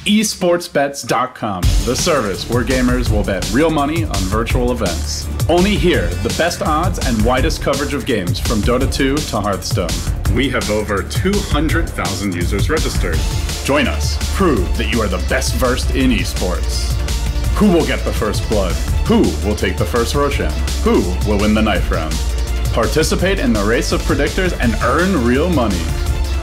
esportsbets.com, the service where gamers will bet real money on virtual events. Only here, the best odds and widest coverage of games from Dota 2 to Hearthstone. We have over 200,000 users registered. Join us. Prove that you are the best versed in esports. Who will get the first blood? Who will take the first Roshan? Who will win the knife round? Participate in the race of predictors and earn real money.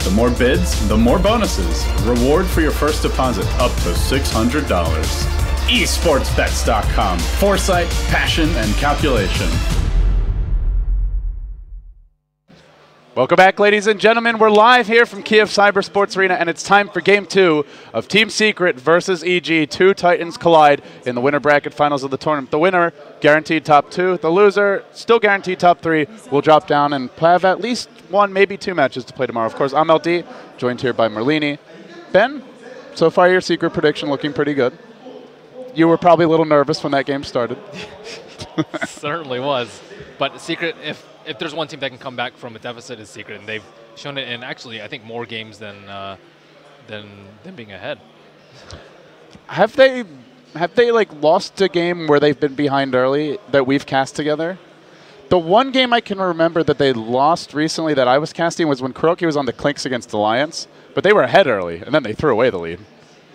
The more bids, the more bonuses. Reward for your first deposit up to $600. esportsbets.com. Foresight, passion, and calculation. Welcome back, ladies and gentlemen. We're live here from Kiev Cyber Sports Arena, and it's time for Game 2 of Team Secret versus EG. Two Titans collide in the winner bracket finals of the tournament. The winner, guaranteed top 2. The loser, still guaranteed top 3, will drop down and have at least 1, maybe 2 matches to play tomorrow. Of course, I'm LD, joined here by Merlini. Ben, so far your Secret prediction looking pretty good. You were probably a little nervous when that game started. Certainly was. But Secret, if there's one team that can come back from a deficit, is Secret, and they've shown it in actually I think more games than being ahead. Have they like lost a game where they've been behind early that we've cast together? The one game I can remember that they lost recently that I was casting was when Kuroki was on the Clinks against Alliance, but they were ahead early and then they threw away the lead.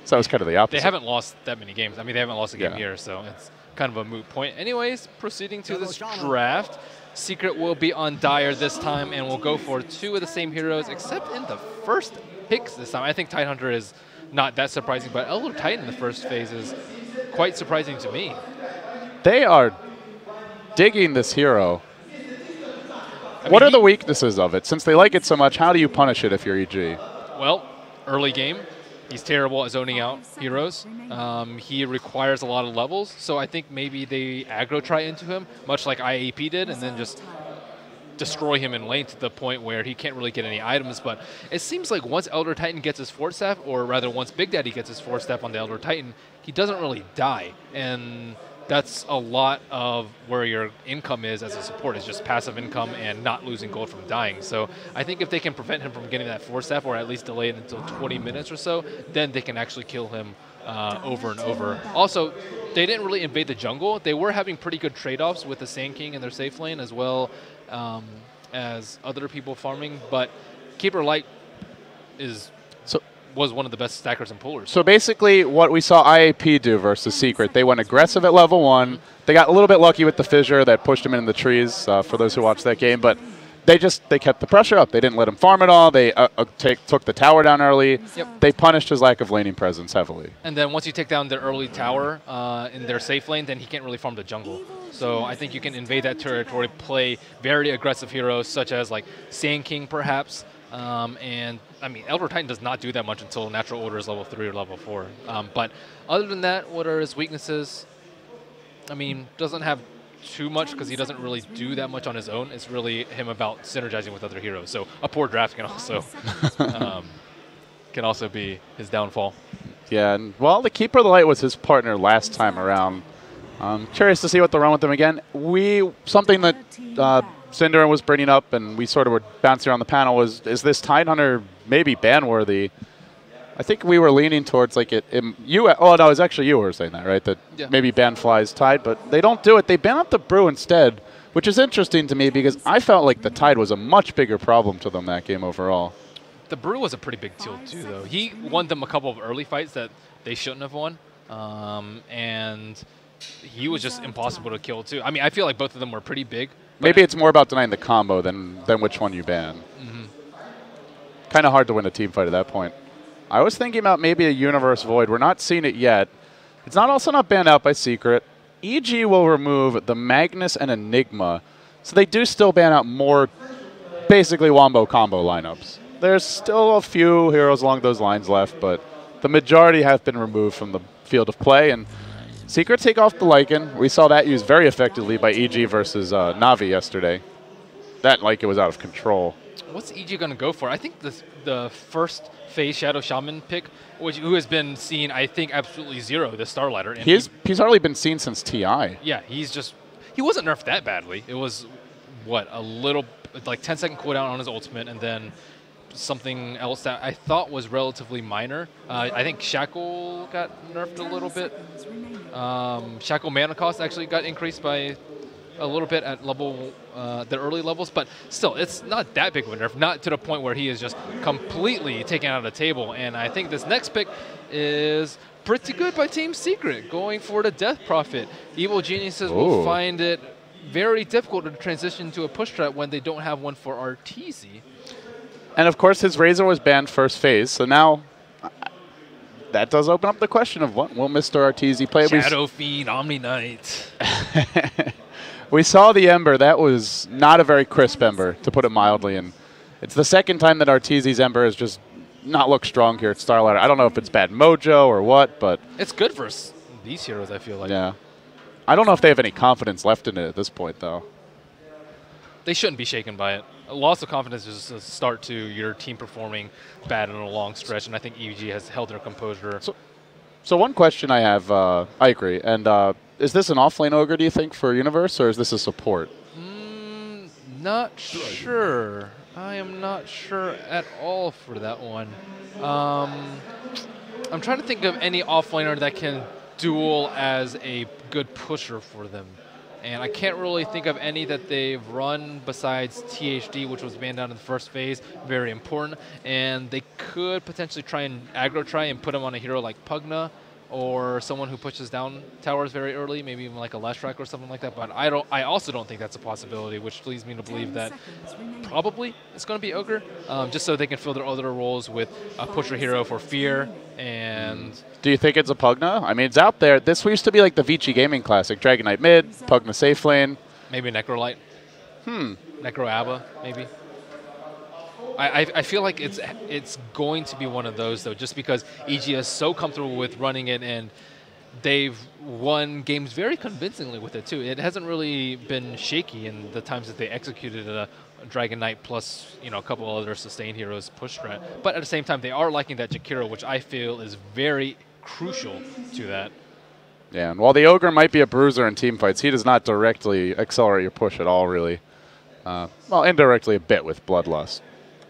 So it was kind of the opposite. They haven't lost that many games. I mean, they haven't lost a game here, so it's kind of a moot point. Anyways, proceeding to this draft. Secret will be on Dire this time, and will go for 2 of the same heroes, except in the first picks this time. I think Tidehunter is not that surprising, but Elder Titan in the first phase is quite surprising to me. They are digging this hero. What are the weaknesses of it? Since they like it so much, how do you punish it if you're EG? Well, early game, he's terrible at zoning out heroes. He requires a lot of levels, so I think maybe they aggro try into him, much like IAP did, and then just destroy him in lane to the point where he can't really get any items. But it seems like once Elder Titan gets his Fort Staff, or rather once Big Daddy gets his Fort Staff on the Elder Titan, he doesn't really die. And that's a lot of where your income is as a support, is just passive income and not losing gold from dying. So I think if they can prevent him from getting that Fort Staff, or at least delay it until 20 minutes or so, then they can actually kill him over and over. Also, they didn't really invade the jungle. They were having pretty good trade-offs with the Sand King in their safe lane, as well as other people farming, but Keeper Light was one of the best stackers and pullers. So basically what we saw IAP do versus Secret, they went aggressive at level 1. They got a little bit lucky with the fissure that pushed him in the trees, for those who watched that game, but they kept the pressure up. They didn't let him farm at all. They took the tower down early. Yep. They punished his lack of laning presence heavily. And then once you take down the early tower in their safe lane, then he can't really farm the jungle. So I think you can invade that territory, play very aggressive heroes such as like Sand King perhaps. And I mean, Elder Titan does not do that much until Natural Order is level 3 or level 4. But other than that, what are his weaknesses? I mean, doesn't have too much because he doesn't really do that much on his own. It's really him about synergizing with other heroes. So a poor draft can also be his downfall. Yeah, and well, the Keeper of the Light was his partner last time around. I'm curious to see what they'll run with him again. Something that Cinder was bringing up, and we sort of were bouncing around the panel, is this Tidehunter maybe ban-worthy? I think we were leaning towards like oh no, it's actually you who were saying that, right? That maybe ban flies Tide, but they don't do it. They ban up the Brew instead, which is interesting to me because I felt like the Tide was a much bigger problem to them that game overall. The Brew was a pretty big deal too, though. He won them a couple of early fights that they shouldn't have won, and he was just impossible to kill too. I mean, I feel like both of them were pretty big. Maybe it's more about denying the combo than which one you ban. Kind of hard to win a team fight at that point. I was thinking about maybe a Universe Void. We're not seeing it yet. It's also not banned out by Secret. EG will remove the Magnus and Enigma, so they do still ban out more basically Wombo combo lineups. There's still a few heroes along those lines left, but the majority have been removed from the field of play, and Secret take off the Lycan. We saw that used very effectively by EG versus Na'Vi yesterday. That Lycan was out of control. What's EG going to go for? I think the first phase Shadow Shaman pick, who has been seen, I think, absolutely zero, the Starladder. He's hardly been seen since TI. Yeah, he wasn't nerfed that badly. It was, what, a little, like 10-second cooldown on his ultimate, and then something else that I thought was relatively minor. I think Shackle got nerfed a little bit. Shackle mana cost actually got increased by a little bit at level the early levels, but still, it's not that big of a nerf. Not to the point where he is just completely taken out of the table. And I think this next pick is pretty good by Team Secret, going for the Death Prophet. Evil Geniuses will find it very difficult to transition to a push strat when they don't have one for Arteezy. And of course, his Razor was banned first phase, so now that does open up the question of what will Mr. Arteezy play. Shadow Fiend, Omni Knight. We saw the Ember. That was not a very crisp Ember, to put it mildly. And it's the second time that Arteezy's Ember has just not looked strong here at Starladder. I don't know if it's bad mojo or what, but it's good for these heroes, I feel like. Yeah. I don't know if they have any confidence left in it at this point, though. They shouldn't be shaken by it. A loss of confidence is a start to your team performing bad in a long stretch, and I think EG has held their composure. So one question I have, I agree, and is this an offlane ogre, do you think, for Universe, or is this a support? Not sure. I am not sure at all for that one. I'm trying to think of any offlaner that can duel as a good pusher for them. And I can't really think of any that they've run besides THD, which was banned out in the first phase. Very important. And they could potentially try and aggro try and put him on a hero like Pugna, or someone who pushes down towers very early, maybe even like a Leshrac or something like that. But I also don't think that's a possibility, which leads me to believe that probably it's going to be Ogre, just so they can fill their other roles with a pusher hero for Fear. And do you think it's a Pugna? I mean, it's out there. This used to be like the Vici Gaming Classic. Dragon Knight mid, Pugna safe lane. Maybe Necrolite. Necro Abba, maybe. I feel like it's going to be one of those, though, just because EG is so comfortable with running it, and they've won games very convincingly with it, too. It hasn't really been shaky in the times that they executed a Dragon Knight plus, a couple other sustained heroes push strat. But at the same time, they are liking that Jakiro, which I feel is very crucial to that. Yeah, and while the Ogre might be a bruiser in team fights, he does not directly accelerate your push at all, really. Well, indirectly a bit with Bloodlust.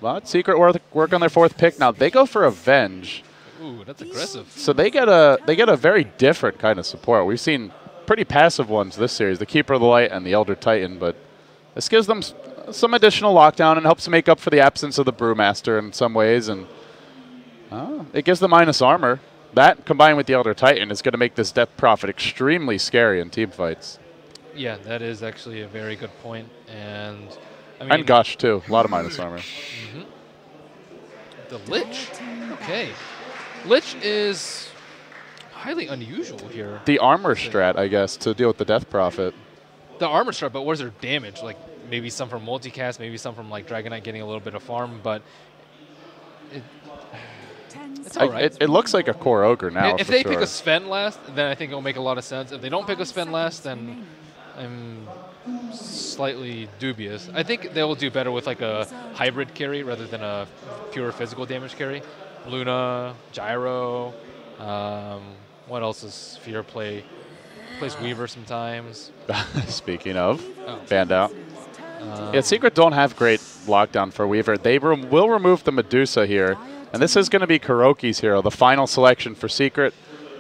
But Secret work on their fourth pick. Now they go for Avenge. Ooh, that's aggressive. So they get a very different kind of support. We've seen pretty passive ones this series, the Keeper of the Light and the Elder Titan, but this gives them some additional lockdown and helps make up for the absence of the Brewmaster in some ways, and it gives them minus armor. That, combined with the Elder Titan, is going to make this Death Prophet extremely scary in team fights. Yeah, that is actually a very good point. And I mean, and Gush, too. A lot of minus armor. The Lich? Okay. Lich is highly unusual here. The armor strat, I guess, to deal with the Death Prophet. The armor strat, but what is their damage? Like, maybe some from multicast, maybe some from, like, Dragon Knight getting a little bit of farm, but it's all right. It looks like a core Ogre now, if they pick a Sven last, then I think it will make a lot of sense. If they don't pick a Sven last, then I'm slightly dubious. I think they will do better with like a hybrid carry rather than a pure physical damage carry. Luna, Gyro, what else does Fear play? Plays Weaver sometimes. Speaking of, banned out. Yeah, Secret don't have great lockdown for Weaver. They will remove the Medusa here, and this is going to be Kuroki's hero, the final selection for Secret.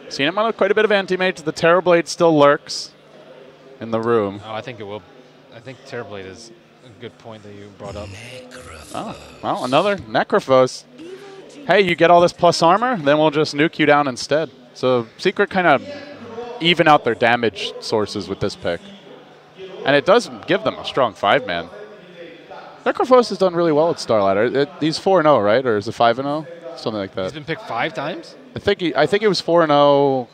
Seen him on quite a bit of anti-mage. The Terrorblade still lurks in the room. Oh, I think it will. I think Terrorblade is a good point that you brought up. Oh, well, another Necrophos. Hey, you get all this plus armor, then we'll just nuke you down instead. So Secret kind of even out their damage sources with this pick. And it does give them a strong 5-man. Necrophos has done really well at Starladder. He's 4-0, right? Or is it 5-0? Something like that. He's been picked 5 times? I think he was 4-0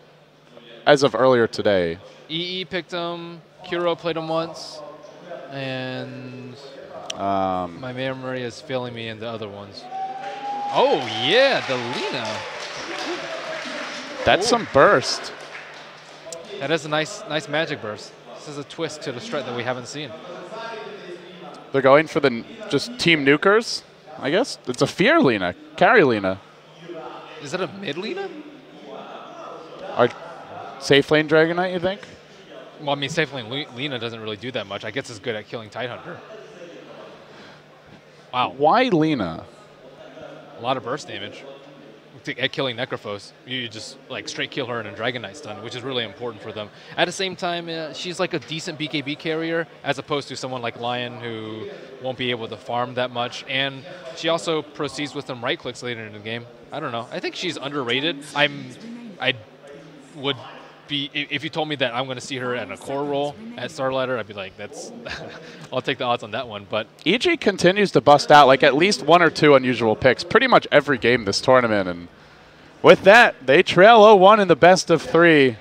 as of earlier today. EE picked him. Kuro played him once. And my memory is failing me in the other ones. Oh, yeah, the Lina. That's some burst. That is a nice magic burst. This is a twist to the strat that we haven't seen. They're going for the just team nukers, I guess. It's a Fear Lina, carry Lina. Is that a mid Lina? Our safe lane Dragon Knight, you think? Well, I mean, safe lane Lina doesn't really do that much. I guess it's good at killing Tidehunter. Wow. Why Lina? a lot of burst damage. At killing Necrophos, you just like straight kill her in a Dragon Knight stun, which is really important for them. At the same time, she's like a decent BKB carrier as opposed to someone like Lion who won't be able to farm that much. And she also proceeds with some right clicks later in the game. I don't know. I think she's underrated. I would be, if you told me that I'm going to see her in a core role at Starladder, I'd be like, that's, I'll take the odds on that one. But EG continues to bust out like at least 1 or 2 unusual picks pretty much every game this tournament. And with that, they trail 0-1 in the best of 3.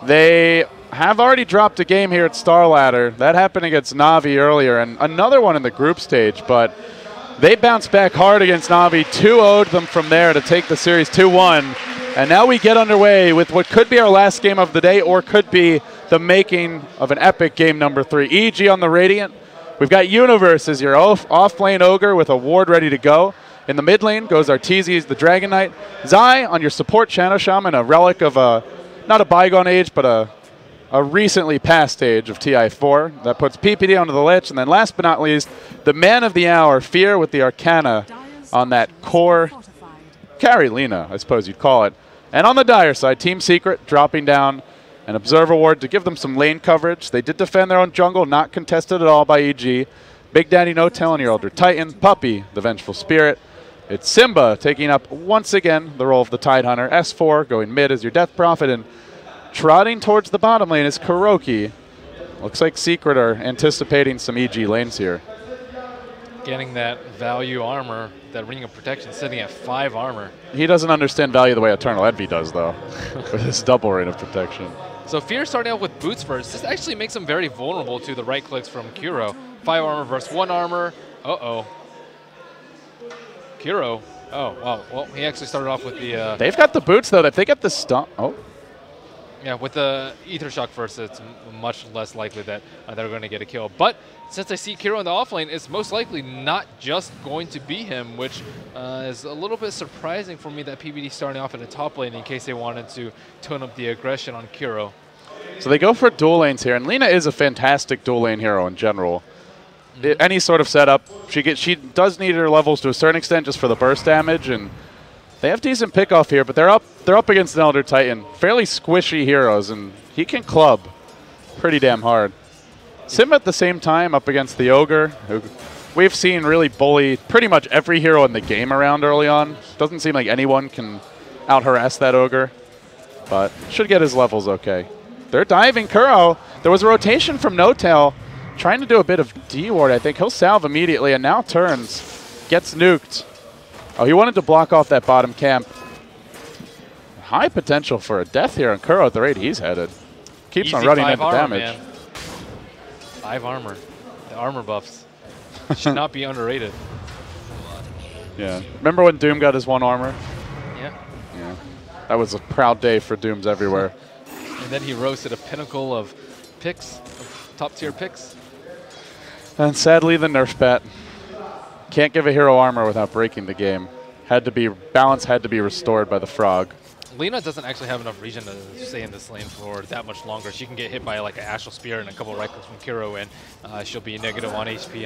They have already dropped a game here at Starladder. That happened against Na'Vi earlier, and another one in the group stage. But they bounced back hard against Na'Vi, 2-0'd them from there to take the series 2-1. And now we get underway with what could be our last game of the day or could be the making of an epic game number 3. EG on the Radiant. We've got Universe as your off-lane Ogre with a ward ready to go. In the mid lane goes Arteezy, the Dragon Knight. Zai on your support Shadow Shaman, a relic of a, not a bygone age, but a recently past age of TI4. That puts PPD onto the Lich. And then last but not least, the man of the hour, Fear with the Arcana on that core carry Lina, I suppose you'd call it. And on the Dire side, Team Secret dropping down an Observer Ward to give them some lane coverage. They did defend their own jungle, not contested at all by EG. Big Daddy No Tail on your Elder Titan. Puppy, the Vengeful Spirit. It's Simba taking up once again the role of the Tide Hunter. S4 going mid as your Death Prophet. And trotting towards the bottom lane is Kuroki. Looks like Secret are anticipating some EG lanes here. Getting that value armor, that Ring of Protection, sitting at 5 armor. He doesn't understand value the way Eternal Envy does, though, with his double Ring of Protection. So Fear starting out with boots first. This actually makes him very vulnerable to the right clicks from Kuro. 5 armor versus 1 armor. Uh-oh. Kuro. Oh, wow. Well, he actually started off with the... They've got the boots, though. If they get the stun... Oh. Yeah, with the Ether Shock first, it's much less likely that they're going to get a kill. But since I see Kiro in the offlane, it's most likely not just going to be him, which is a little bit surprising for me that PBD starting off in the top lane in case they wanted to tone up the aggression on Kiro. So they go for dual lanes here, and Lina is a fantastic dual lane hero in general. Any sort of setup, she does need her levels to a certain extent just for the burst damage, and they have decent pickoff here, but they're up against an Elder Titan. Fairly squishy heroes, and he can club pretty damn hard. Sim at the same time up against the Ogre, who we've seen really bully pretty much every hero in the game around early on. Doesn't seem like anyone can out-harass that Ogre, but should get his levels okay. They're diving Kuro. There was a rotation from No Tail, trying to do a bit of D-ward, I think. He'll salve immediately, and now turns, gets nuked. Oh, he wanted to block off that bottom camp. High potential for a death here on Kuro at the rate he's headed. Keeps Easy on running into armor, damage. Man. 5 armor. The armor buffs should not be underrated. Yeah. Remember when Doom got his 1 armor? Yeah. Yeah. That was a proud day for Dooms everywhere. And then he rose to the pinnacle of picks, of top-tier picks. And sadly, the nerf bat. Can't give a hero armor without breaking the game. Balance had to be restored by the frog. Lina doesn't actually have enough regen to stay in this lane for that much longer. She can get hit by like an Astral Spear and a couple right clicks from Kuro, and she'll be negative on HP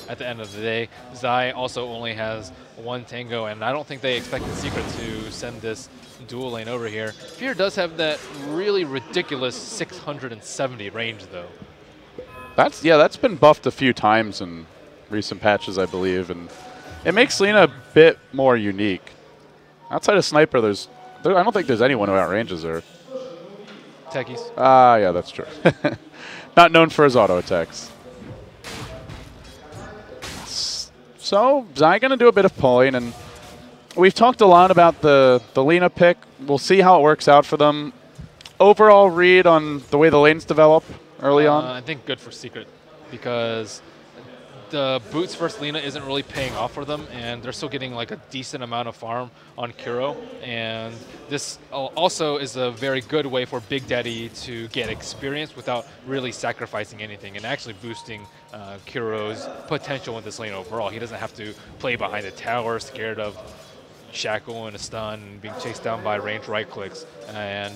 at the end of the day. Zai also only has 1 Tango, and I don't think they expect the Secret to send this dual lane over here. Fear does have that really ridiculous 670 range, though. That's been buffed a few times in recent patches, I believe, and it makes Lina a bit more unique. Outside of Sniper, I don't think there's anyone who outranges her. Techies. Yeah, that's true. Not known for his auto attacks. So, Zai going to do a bit of pulling, and we've talked a lot about the Lina pick. We'll see how it works out for them. Overall read on the way the lanes develop early on? I think good for Secret, because the boots versus Lina isn't really paying off for them, and they're still getting like a decent amount of farm on Kuro. And this also is a very good way for Big Daddy to get experience without really sacrificing anything, and actually boosting Kuro's potential in this lane overall. He doesn't have to play behind the tower, scared of Shackle and a stun, and being chased down by ranged right clicks. And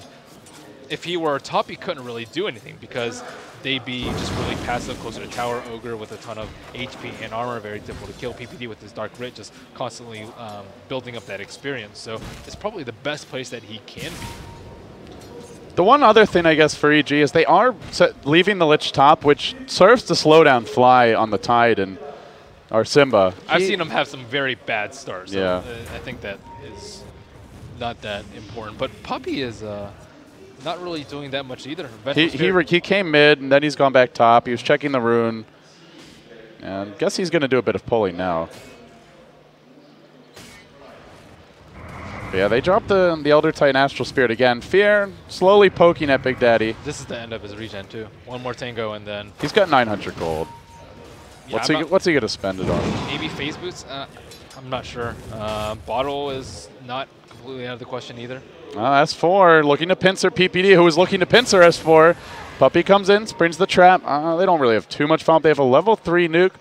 if he were top, he couldn't really do anything because they'd be just really passive, closer to tower, ogre with a ton of HP and armor, very difficult to kill. PPD with his Dark Grit just constantly building up that experience. So it's probably the best place that he can be. The one other thing, I guess, for EG is they are leaving the Lich top, which serves to slow down Fly on the Tide and or Simba. I've seen him have some very bad starts. So yeah. I think that is not that important. But Puppey is not really doing that much either. He came mid, and then he's gone back top. He was checking the rune. And I guess he's going to do a bit of pulling now. But yeah, they dropped the Elder Titan Astral Spirit again. Fear slowly poking at Big Daddy. This is the end of his regen, too. One more Tango, and then... He's got 900 gold. Yeah, what's he going to spend it on? Maybe phase boots? I'm not sure. Bottle is not completely out of the question either. S4 looking to pincer PPD, who was looking to pincer S4. Puppey comes in, springs the trap. They don't really have too much fun. They have a level 3 nuke.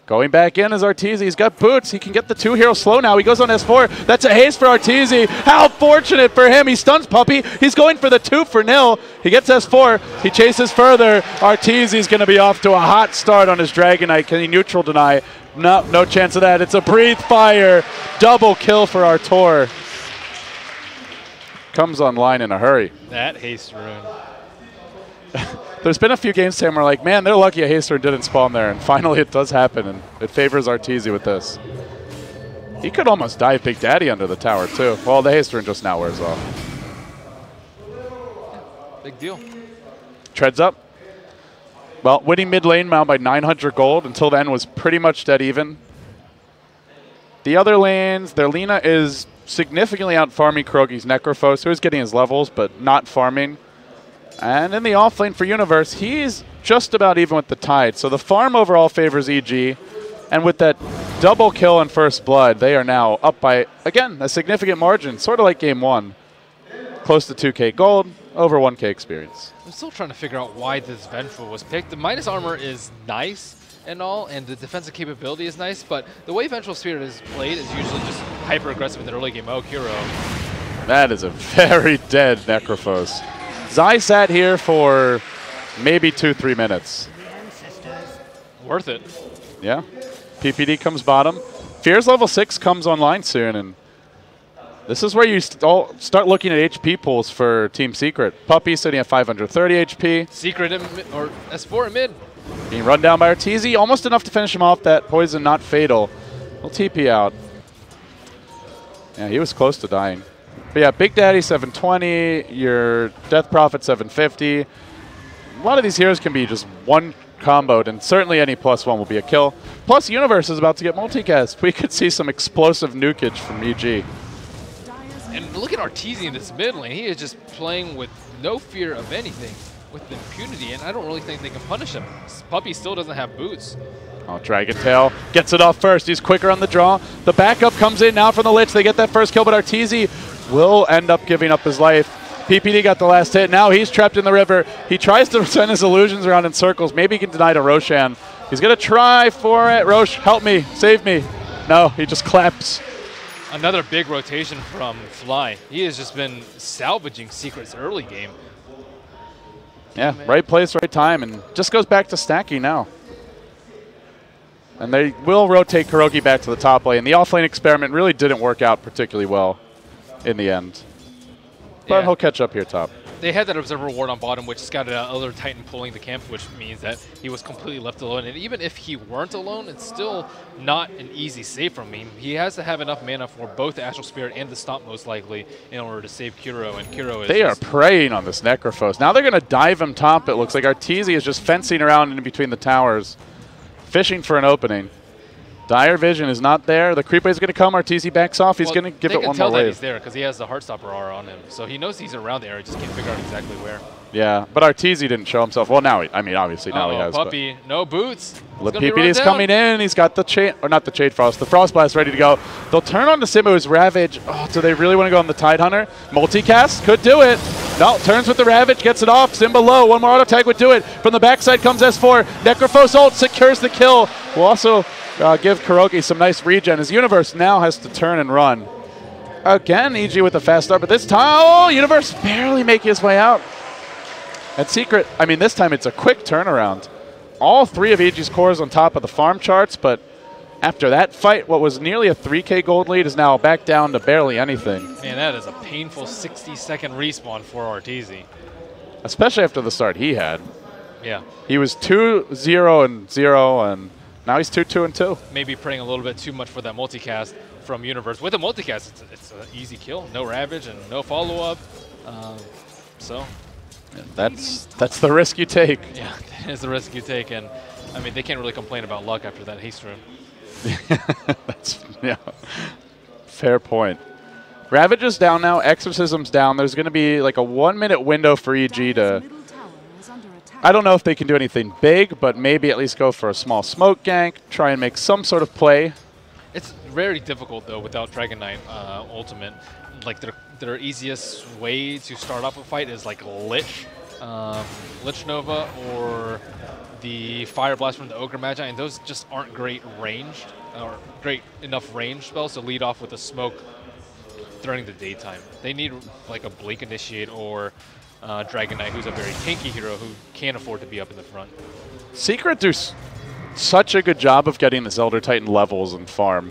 Going back in is Arteezy. He's got boots. He can get the 2-hero slow now. He goes on S4. That's a haste for Arteezy. How fortunate for him. He stuns Puppey. He's going for the 2 for nil. He gets S4. He chases further. Arteezy's going to be off to a hot start on his Dragonite. Can he neutral deny? No chance of that. It's a breathe fire. Double kill for Artor. Comes online in a hurry. That haste rune. There's been a few games today where we're like, man, they're lucky a haste rune didn't spawn there, and finally it does happen, and it favors Arteezy with this. He could almost dive Big Daddy under the tower, too. Well, the haste rune just now wears off. Big deal. Treads up. Well, winning mid lane now by 900 gold. Until then was pretty much dead even. The other lanes, their Lina is significantly out farming Kurogi's Necrophos, who is getting his levels, but not farming. And in the off lane for Universe, he's just about even with the Tide. So the farm overall favors EG. And with that double kill in First Blood, they are now up by, again, a significant margin, sort of like Game 1. Close to 2k gold, over 1k experience. I'm still trying to figure out why this Vengeful was picked. The minus armor is nice and all, and the defensive capability is nice, but the way Vengeful Spirit is played is usually just hyper-aggressive in the early game. Oh, Kuro. That is a very dead Necrophos. Zai sat here for maybe 2-3 minutes. Worth it. Yeah. PPD comes bottom. Fear's level 6 comes online soon, and this is where you start looking at HP pools for Team Secret. Puppey sitting at 530 HP. Secret or S4 in mid. Being run down by Arteezy. Almost enough to finish him off. That poison not fatal. He'll TP out. Yeah, he was close to dying. But yeah, Big Daddy 720, your Death Prophet 750. A lot of these heroes can be just one comboed, and certainly any +1 will be a kill. Plus, Universe is about to get multicast. We could see some explosive nukage from EG. And look at Arteezy in this mid lane. He is just playing with no fear of anything, with impunity, and I don't really think they can punish him. Puppey still doesn't have boots. Oh, Dragon Tail gets it off first. He's quicker on the draw. The backup comes in now from the Lich. They get that first kill, but Arteezy will end up giving up his life. PPD got the last hit. Now he's trapped in the river. He tries to send his illusions around in circles. Maybe he can deny to Roshan. He's going to try for it. Rosh, help me. Save me. No, he just claps. Another big rotation from Fly. He has just been salvaging Secret's early game. Yeah, right place, right time, and just goes back to stacking now. And they will rotate Kurogi back to the top lane. The offlane experiment really didn't work out particularly well in the end. But he'll catch up here top. They had that Observer Ward on bottom, which scouted out other Titan pulling the camp, which means that he was completely left alone. And even if he weren't alone, it's still not an easy save from him. He has to have enough mana for both the Astral Spirit and the Stomp, most likely, in order to save Kuro. And Kuro is... They are preying on this Necrophos. Now they're going to dive him top, it looks like. Arteezy is just fencing around in between the towers, fishing for an opening. Dire Vision is not there. The creep wave is going to come. Arteezy backs off. He's going to give it one more wave. They can tell that he's there because he has the Heartstopper aura on him. So he knows he's around the area. Just can't figure out exactly where. Yeah, but Arteezy didn't show himself. Well, now, I mean, obviously now he has. Puppey, no boots. PPD is coming in. He's got the Chain, or not the Shade Frost, the Frost Blast ready to go. They'll turn on the Simu's Ravage. Oh, do they really want to go on the Tide Hunter? Multicast could do it. No, turns with the Ravage, gets it off. Simba low. One more auto tag would do it. From the backside comes S4. Necrophos ult secures the kill. Will also give Kurogi some nice regen. His Universe now has to turn and run. Again, EG with a fast start, but this time, oh, Universe barely making his way out. And Secret, I mean, this time it's a quick turnaround. All 3 of EG's cores on top of the farm charts, but after that fight, what was nearly a 3K gold lead is now back down to barely anything. Man, that is a painful 60-second respawn for Arteezy. Especially after the start he had. Yeah. He was 2-0-0, and now he's 2-2-2. Maybe praying a little bit too much for that multicast from Universe. With a multicast, it's an easy kill. No Ravage and no follow-up. So yeah, that's the risk you take. Yeah, that is the risk you take. And, I mean, they can't really complain about luck after that haste rune. That's, yeah, fair point. Ravage is down now. Exorcism's down. There's going to be like a 1-minute window for EG to... I don't know if they can do anything big, but maybe at least go for a small smoke gank, try and make some sort of play. It's very difficult, though, without Dragon Knight ultimate. Like, their easiest way to start off a fight is like Lich Nova, or the Fire Blast from the Ogre Magi, and those just aren't great ranged, or great enough range spells to lead off with a smoke during the daytime. They need like a Blink Initiate or Dragon Knight, who's a very tanky hero who can't afford to be up in the front. Secret do such a good job of getting this Elder Titan levels and farm.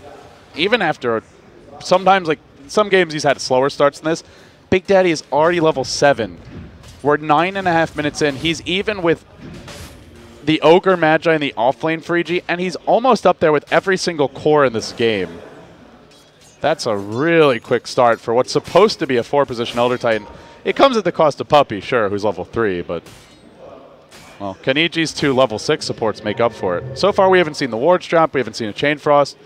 Even after, sometimes like some games he's had slower starts than this, Big Daddy is already level 7. We're 9.5 minutes in. He's even with the Ogre Magi in the offlane for EG, and he's almost up there with every single core in this game. That's a really quick start for what's supposed to be a 4-position Elder Titan. It comes at the cost of Puppy, sure, who's level 3, but... Well, can EG's 2 level 6 supports make up for it? So far, we haven't seen the wards drop. We haven't seen a Chain Frost.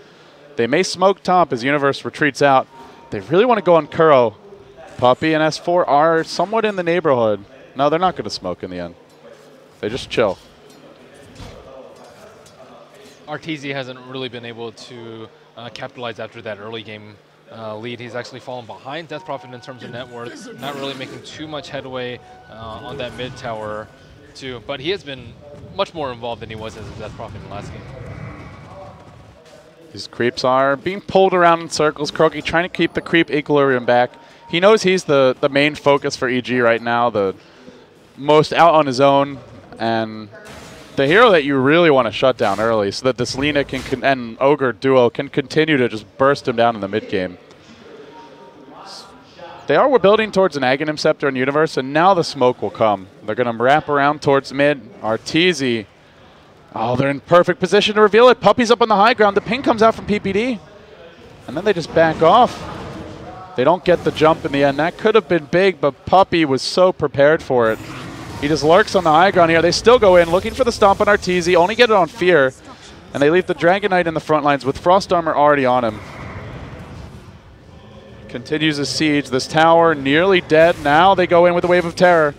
They may smoke top as Universe retreats out. They really want to go on Kuro. Puppy and S4 are somewhat in the neighborhood. No, they're not going to smoke in the end. They just chill. Arteezy hasn't really been able to capitalize after that early game lead. He's actually fallen behind Death Prophet in terms of net worth, not really making too much headway on that mid tower too, but he has been much more involved than he was as a Death Prophet in the last game. These creeps are being pulled around in circles. Krogi trying to keep the creep equilibrium back. He knows he's the main focus for EG right now, the most out on his own, and the hero that you really want to shut down early so that this Lina and Ogre duo can continue to just burst him down in the mid game. We're building towards an Aghanim Scepter in Universe, and now the smoke will come. They're going to wrap around towards mid. Arteezy. Oh, they're in perfect position to reveal it. Puppy's up on the high ground. The ping comes out from PPD. And then they just back off. They don't get the jump in the end. That could have been big, but Puppy was so prepared for it. He just lurks on the high ground here. They still go in, looking for the stomp on Arteezy. Only get it on Fear. And they leave the Dragon Knight in the front lines with Frost Armor already on him. Continues his siege. This tower nearly dead. Now they go in with a Wave of Terror.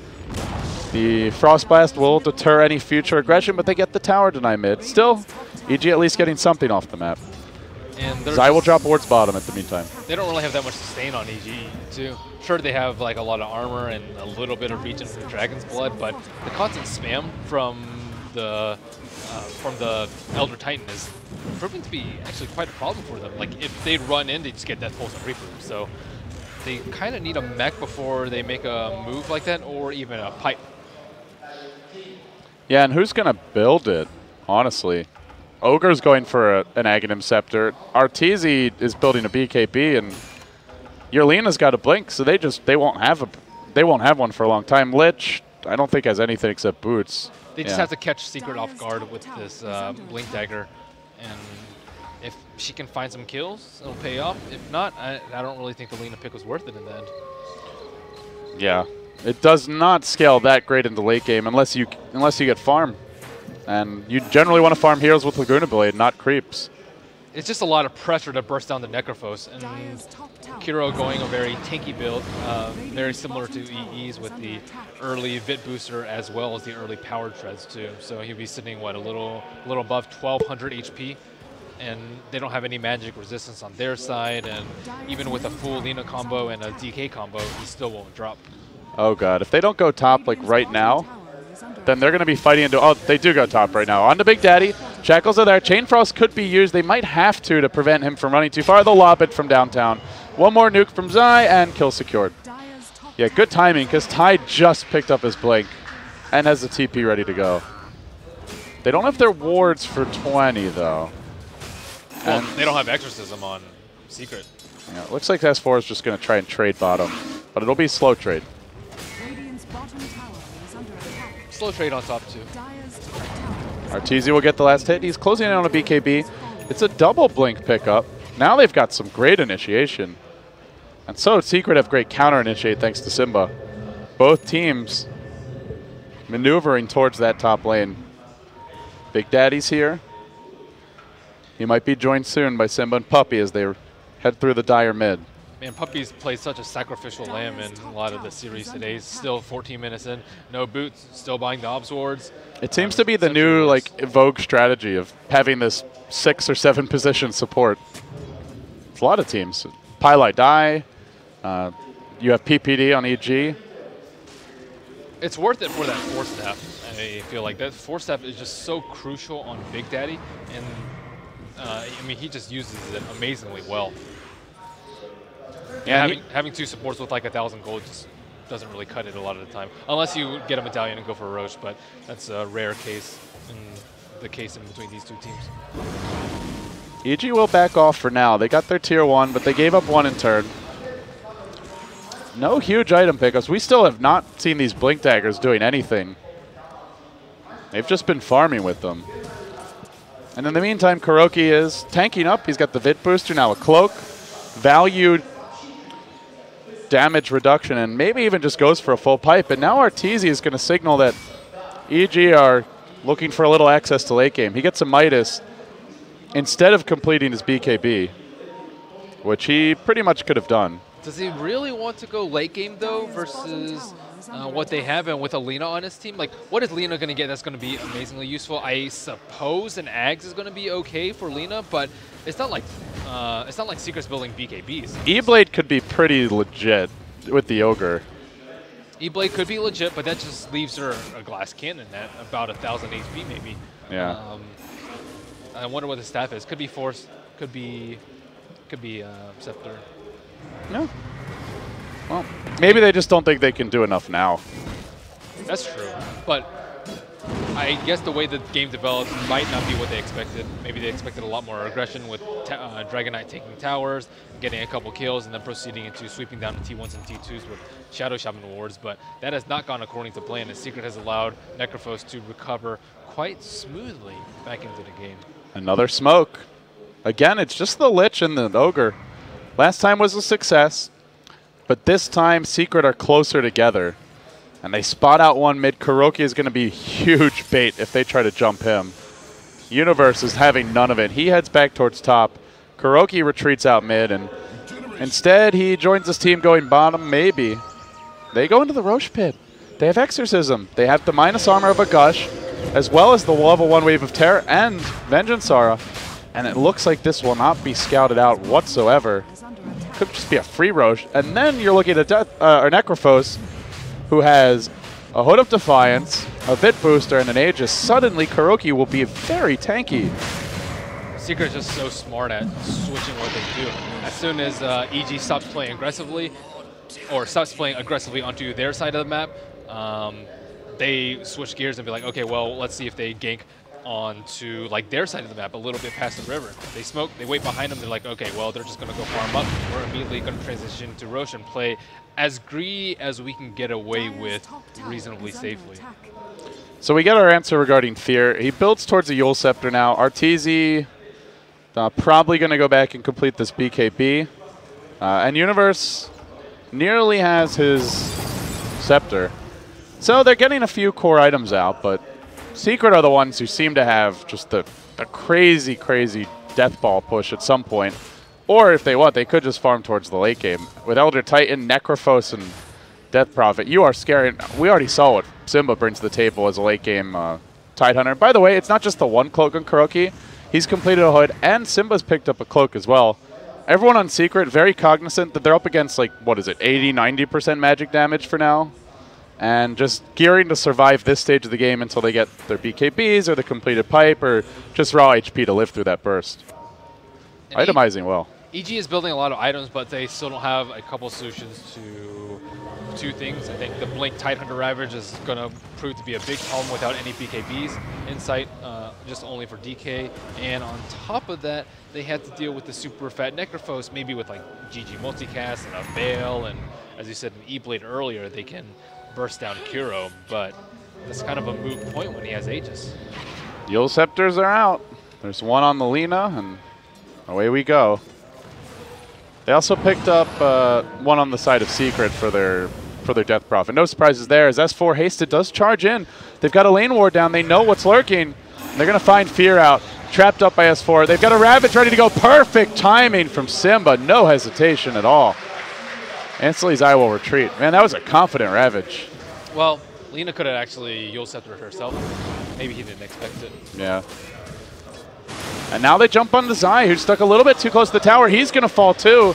The Frost Blast will deter any future aggression, but they get the tower deny mid. Still, EG at least getting something off the map. And Zai will drop wards bottom at the meantime. They don't really have that much sustain on EG, too. Sure, they have like a lot of armor and a little bit of regen from Dragon's Blood, but the constant spam from the Elder Titan is proving to be actually quite a problem for them. Like, if they run in, they just get Death Pulse and Reaper. So they kind of need a mech before they make a move like that, or even a pipe. Yeah, and who's going to build it, honestly? Ogre's going for an Aghanim Scepter. Arteezy is building a BKB, and Yerlina's got a Blink, so they won't have one for a long time. Lich, I don't think has anything except boots. They just have to catch Secret off guard with this Blink Dagger, and if she can find some kills, it'll pay off. If not, I don't really think the Lina pick was worth it in the end. Yeah, it does not scale that great in the late game unless you get farm. And you generally want to farm heroes with Laguna Blade, not creeps. It's just a lot of pressure to burst down the Necrophos, and Kiro going a very tanky build, very similar to EE's with the early Vit Booster as well as the early Power Treads too. So he'll be sitting, what, a little above 1200 HP, and they don't have any magic resistance on their side, and even with a full Lina combo and a DK combo, he still won't drop. Oh god, if they don't go top like right now, then they're going to be fighting into... Oh, they do go top right now. On to Big Daddy. Shackles are there. Chain Frost could be used. They might have to prevent him from running too far. They'll lob it from downtown. One more nuke from Zai, and kill secured. Yeah, good timing, because Ty just picked up his Blink. and has the TP ready to go. They don't have their wards for 20, though. Well, they don't have Exorcism on Secret. Yeah, it looks like S4 is just going to try and trade bottom, but it'll be slow trade. Slow trade on top, too. Arteezy will get the last hit. He's closing in on a BKB. It's a double blink pickup. Now they've got some great initiation. And so Secret have great counter initiate thanks to Simba. Both teams maneuvering towards that top lane. Big Daddy's here. He might be joined soon by Simba and Puppy as they head through the dire mid. Man, Puppy's played such a sacrificial lamb in a lot of the series today. He's still 14 minutes in, no boots, still buying the Obs wards. It seems to be the new Vogue strategy of having this 6 or 7 position support. It's a lot of teams. Pylai die. You have PPD on EG. It's worth it for that 4-step. I feel like that 4-step is just so crucial on Big Daddy, and I mean, he just uses it amazingly well. Yeah, having 2 supports with like 1,000 gold just doesn't really cut it a lot of the time, unless you get a medallion and go for a Roche, but that's a rare case in the case in between these 2 teams. EG will back off for now. They got their tier 1, but they gave up 1 in turn. No huge item pickups. We still have not seen these Blink Daggers doing anything. They've just been farming with them. And in the meantime, Kuroki is tanking up. He's got the Vit Booster, now a Cloak, valued damage reduction, and maybe even just goes for a full pipe. And now Arteezy is going to signal that EG are looking for a little access to late game. He gets a Midas instead of completing his BKB, which he pretty much could have done. Does he really want to go late game, though, versus what they have and with Alina on his team? Like, what is Lina going to get that's going to be amazingly useful? I suppose an Ags is going to be okay for Lina, but it's not like Secret's building BKBs. E-Blade could be pretty legit with the Ogre. E-Blade could be legit, but that just leaves her a glass cannon at about 1,000 HP, maybe. Yeah. I wonder what the staff is. Could be Force, could be Scepter. No. Well, maybe they just don't think they can do enough now. That's true. But I guess the way the game developed might not be what they expected. Maybe they expected a lot more aggression with Dragon Knight taking towers, getting a couple kills, and then proceeding into sweeping down the T1s and T2s with Shadow Shaman wards. But that has not gone according to plan, and Secret has allowed Necrophos to recover quite smoothly back into the game. Another smoke. Again, it's just the Lich and the Ogre. Last time was a success, but this time Secret are closer together. And they spot out one mid. Kuroki is going to be huge bait if they try to jump him. Universe is having none of it. He heads back towards top. Kuroki retreats out mid, and instead he joins his team going bottom, maybe. They go into the Roche pit. They have Exorcism. They have the minus armor of a Gush, as well as the level 1 Wave of Terror and Vengeance Aura. And it looks like this will not be scouted out whatsoever. Could just be a free Roche. And then you're looking at Necrophos, who has a Hood of Defiance, a Vit Booster, and an Aegis. Suddenly, Kuroki will be very tanky. Secret is just so smart at switching what they do. As soon as EG stops playing aggressively, or stops playing aggressively onto their side of the map, they switch gears and be like, okay, well, let's see if they gank onto like their side of the map a little bit past the river. They smoke, they wait behind them, they're like, okay, well, they're just going to go farm up. We're immediately going to transition to Roche and play as greedy as we can get away with reasonably safely. So we get our answer regarding Fear. He builds towards a Yule Scepter now. Arteezy probably going to go back and complete this BKB. And Universe nearly has his Scepter. So they're getting a few core items out, but Secret are the ones who seem to have just the crazy, crazy death ball push at some point. Or if they want, they could just farm towards the late game. With Elder Titan, Necrophos, and Death Prophet, you are scary. We already saw what Simba brings to the table as a late game Tidehunter. By the way, it's not just the one cloak on Kuroki. He's completed a hood, and Simba's picked up a cloak as well. Everyone on Secret very cognizant that they're up against, like, what is it, 80–90% magic damage for now. And just gearing to survive this stage of the game until they get their BKBs or the completed pipe or just raw HP to live through that burst. And itemizing well. EG is building a lot of items, but they still don't have a couple solutions to two things. I think the Blink Tidehunter Ravage is going to prove to be a big problem without any BKBs in sight, just only for DK. And on top of that, they had to deal with the super fat Necrophos, maybe with like GG Multicast and a Veil, and as you said in E-Blade earlier, they can burst down Kuro, but that's kind of a moot point when he has Aegis. Yule Scepters are out. There's one on the Lina, and away we go. They also picked up one on the side of Secret for their Death Prophet. No surprises there, as S4 Hasted does charge in. They've got a lane ward down. They know what's lurking. They're going to find Fear out. Trapped up by S4. They've got a Ravage ready to go. Perfect timing from Simba. No hesitation at all. Instantly, Zai will retreat. Man, that was a confident Ravage. Well, Lina could have actually Yule Sceptered herself. Maybe he didn't expect it. Yeah. And now they jump onto Zai, who's stuck a little bit too close to the tower. He's going to fall too.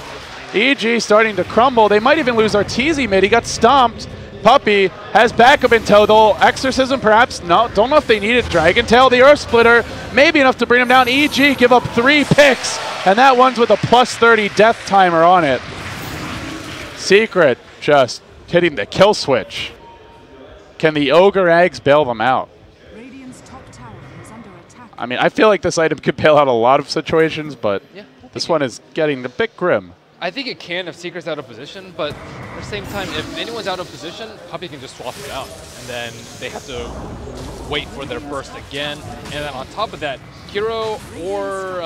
EG starting to crumble. They might even lose Arteezy mid. He got stomped. Puppey has backup in tow, though. Exorcism perhaps. No, don't know if they need it. Dragon Tail, the Earth Splitter. Maybe enough to bring him down. EG give up 3 picks. And that one's with a +30 death timer on it. Secret just hitting the kill switch. Can the Ogre Eggs bail them out? I mean, I feel like this item could bail out a lot of situations, but yeah, this one is getting a bit grim. I think it can if Secret's out of position, but at the same time, if anyone's out of position, Puppey can just swap it out, and then they have to wait for their burst again. And then on top of that, Kuro or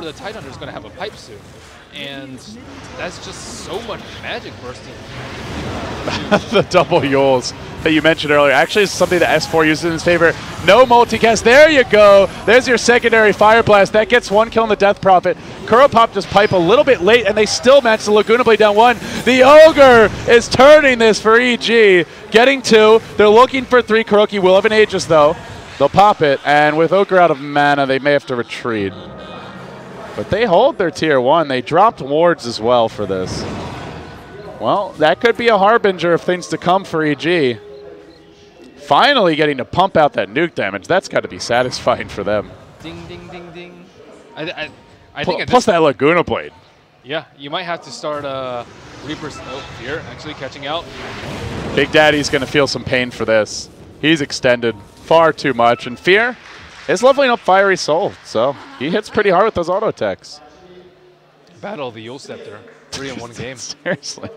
the Tidehunter is going to have a pipe soon, and that's just so much magic bursting. The double Yules that you mentioned earlier actually is something that S4 uses in his favor. No multicast. There you go. There's your secondary Fire Blast. That gets 1 kill on the Death Prophet. Kuro Pop just pipe a little bit late, and they still match the Laguna Blade down 1. The Ogre is turning this for EG. Getting 2. They're looking for 3. Kuroki will have an Aegis, though. They'll pop it, and with Ogre out of mana, they may have to retreat. But they hold their tier 1. They dropped wards as well for this. Well, that could be a harbinger of things to come for EG. Finally getting to pump out that nuke damage. That's got to be satisfying for them. Ding, ding, ding, ding. I think plus that Laguna Blade. Yeah, you might have to start Reaper's... Oh, Fear actually catching out. Big Daddy's going to feel some pain for this. He's extended far too much. And Fear is leveling up Fiery Soul, so he hits pretty hard with those auto attacks. Battle of the Yule Scepter. 3 in 1 game. Seriously.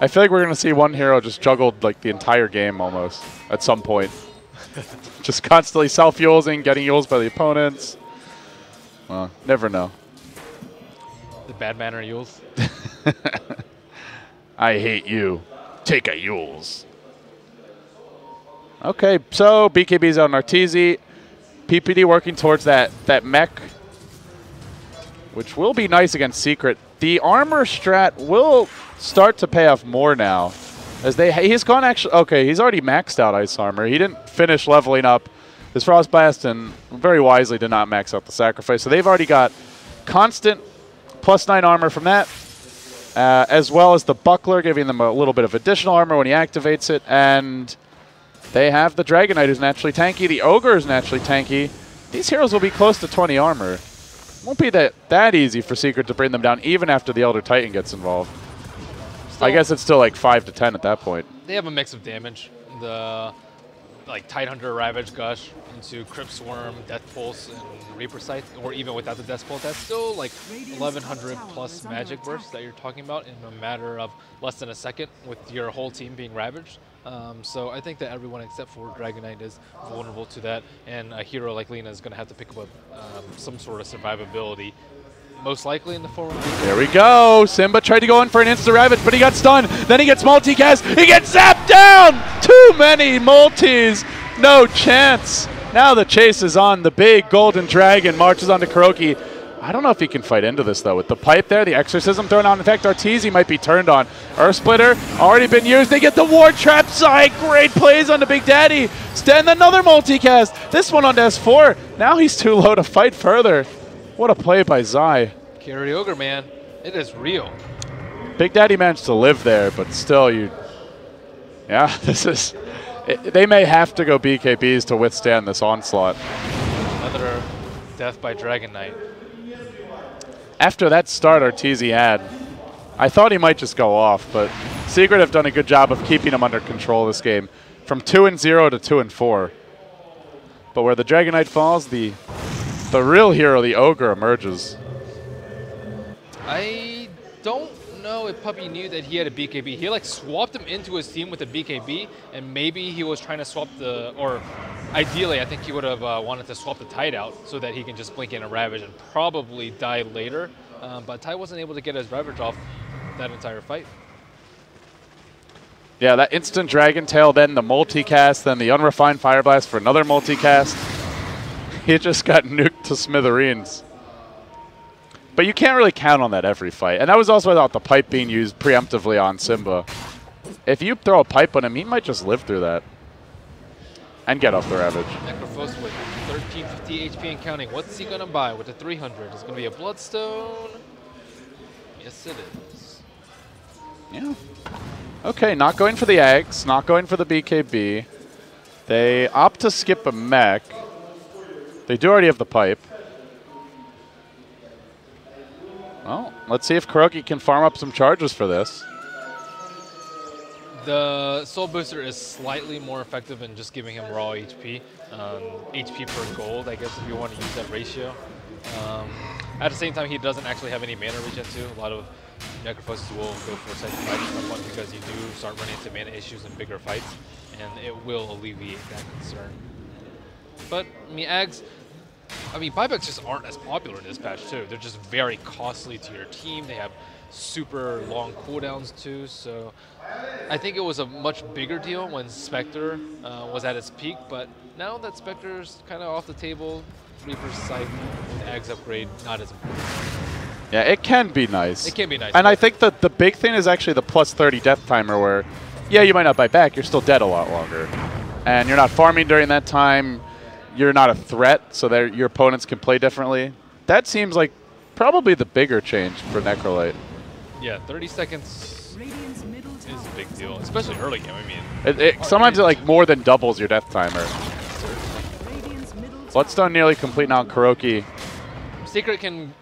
I feel like we're going to see one hero just juggled like the entire game almost at some point. Just constantly self-Yulesing, getting Yules by the opponents. Well, never know. The bad manner Yules. I hate you. Take a Yules. Okay, so BKB's on Arteezy. PPD working towards that mech, which will be nice against Secret. The armor strat will start to pay off more now, as he's gone actually. Okay, he's already maxed out ice armor. He didn't finish leveling up his Frost Blast, and very wisely did not max out the sacrifice. So they've already got constant +9 armor from that, as well as the buckler, giving them a little bit of additional armor when he activates it. And they have the Dragon Knight, who's naturally tanky. The Ogre is naturally tanky. These heroes will be close to 20 armor. Won't be that easy for Secret to bring them down, even after the Elder Titan gets involved. Still, I guess it's still like 5 to 10 at that point. They have a mix of damage. The Tidehunter, Ravage, Gush into Crypt Swarm, Death Pulse, and Reaper Sight, or even without the Death Pulse, that's still like 1100 plus magic bursts that you're talking about in a matter of less than a second with your whole team being ravaged. So I think that everyone except for Dragon Knight is vulnerable to that, and a hero like Lina is going to have to pick up some sort of survivability, most likely in the form of... There we go. Simba tried to go in for an insta-ravage, but he got stunned. Then he gets multicast. He gets zapped down! Too many multis. No chance. Now the chase is on. The big golden dragon marches onto Kuroki. I don't know if he can fight into this, though. With the pipe there, the exorcism thrown out. In fact, Arteezy might be turned on. Earth Splitter already been used. They get the ward trap side. Great plays on the Big Daddy. Stand another multicast. This one on S4. Now he's too low to fight further. What a play by Zai. Carry Ogre, man. It is real. Big Daddy managed to live there, but still, yeah, this is... They may have to go BKBs to withstand this onslaught. Another death by Dragon Knight. After that start Arteezy had, I thought he might just go off, but Secret have done a good job of keeping him under control this game. From 2-0 to 2-4. But where the Dragon Knight falls, the real hero, the Ogre, emerges. I don't know if Puppy knew that he had a BKB. He like swapped him into his team with a BKB, and maybe he was trying to swap or ideally I think he would have wanted to swap the Tide out so that he can just blink in a Ravage and probably die later. But Tide wasn't able to get his Ravage off that entire fight. Yeah, that instant Dragon Tail, then the multicast, then the unrefined Fire Blast for another multicast. He just got nuked to smithereens. But you can't really count on that every fight. And that was also without the pipe being used preemptively on Simba. If you throw a pipe on him, he might just live through that. And get off the Ravage. Necrophos with 1350 HP and counting. What's he going to buy with the 300? Is it going to be a Bloodstone? Yes, it is. Yeah. Okay, not going for the Eggs, not going for the BKB. They opt to skip a mech. They do already have the pipe. Well, let's see if Kuroki can farm up some charges for this. The Soul Booster is slightly more effective than just giving him raw HP. HP per gold, I guess, if you want to use that ratio. At the same time, he doesn't actually have any mana regen too. A lot of Necrophos will go for second fight at some point because you do start running into mana issues in bigger fights, and it will alleviate that concern. But, I mean, Ags, buybacks just aren't as popular in this patch too. They're just very costly to your team. They have super long cooldowns too, so I think it was a much bigger deal when Spectre was at its peak, but now that Spectre's kind of off the table, Reaper's Sight and Ags upgrade, not as important. Yeah, it can be nice. It can be nice. And I think that the big thing is actually the plus 30 death timer where, yeah, you might not buy back, you're still dead a lot longer. And you're not farming during that time, you're not a threat, so your opponents can play differently. That seems like probably the bigger change for Necrolite. Yeah, 30 seconds is a big deal, especially early game. Sometimes it like more than doubles your death timer. Bloodstone nearly complete now on Kuroki. Secret can